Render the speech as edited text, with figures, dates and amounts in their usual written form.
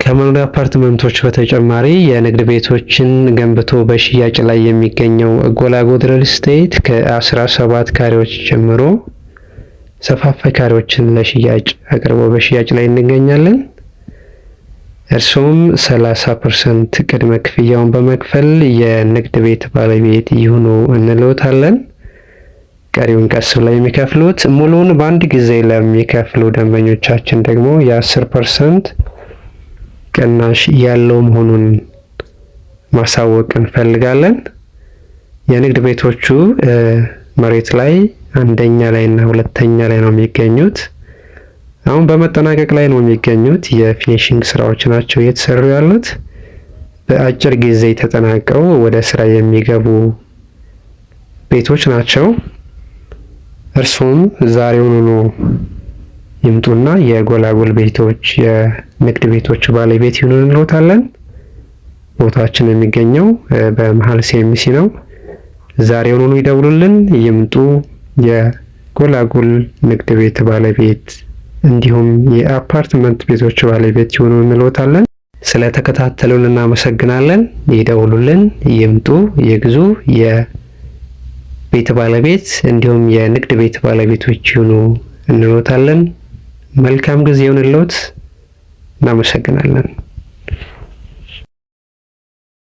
ከመኖሪያ አፓርትመንቶች በተጨማሪ የንግድ ቤቶችን ገንብቶ በሽያጭ ላይ የሚገኘው ጎላጎል ሪል ስቴት ከ17 ካሬዎች ጀምሮ ሰፋፊ ካሬዎችን ለሽያጭ አቅርቦ በሽያጭ ላይ እንገኛለን። እርሱም 30% ቅድመ ክፍያውን በመክፈል የንግድ ቤት ባለቤት ይሁኑ እንልዎታለን። ቀሪውን ቀስ ብለው የሚከፍሉት፣ ሙሉውን በአንድ ጊዜ ለሚከፍሉ ደንበኞቻችን ደግሞ የ10% ቅናሽ ያለው መሆኑን ማሳወቅ እንፈልጋለን። የንግድ ቤቶቹ መሬት ላይ አንደኛ ላይ እና ሁለተኛ ላይ ነው የሚገኙት። አሁን በመጠናቀቅ ላይ ነው የሚገኙት። የፊኒሺንግ ስራዎች ናቸው እየተሰሩ ያሉት። በአጭር ጊዜ ተጠናቀው ወደ ስራ የሚገቡ ቤቶች ናቸው። እርሱም ዛሬውኑ ይምጡና የጎላጎል ቤቶች የንግድ ቤቶች ባለቤት ይሁኑ እንልዎታለን። ቦታችን የሚገኘው በመሃል ሲኤምሲ ነው። ዛሬውኑ ይደውሉልን፣ ይምጡ፣ የጎላጎል ንግድ ቤት ባለቤት እንዲሁም የአፓርትመንት ቤቶች ባለቤት ይሁኑ እንልዎታለን። ስለተከታተሉን እናመሰግናለን። ይደውሉልን፣ ይምጡ፣ ይግዙ፣ የቤት ባለቤት እንዲሁም የንግድ ቤት ባለቤቶች ይሁኑ እንልዎታለን። መልካም ጊዜ ይሁንልዎት። እናመሰግናለን።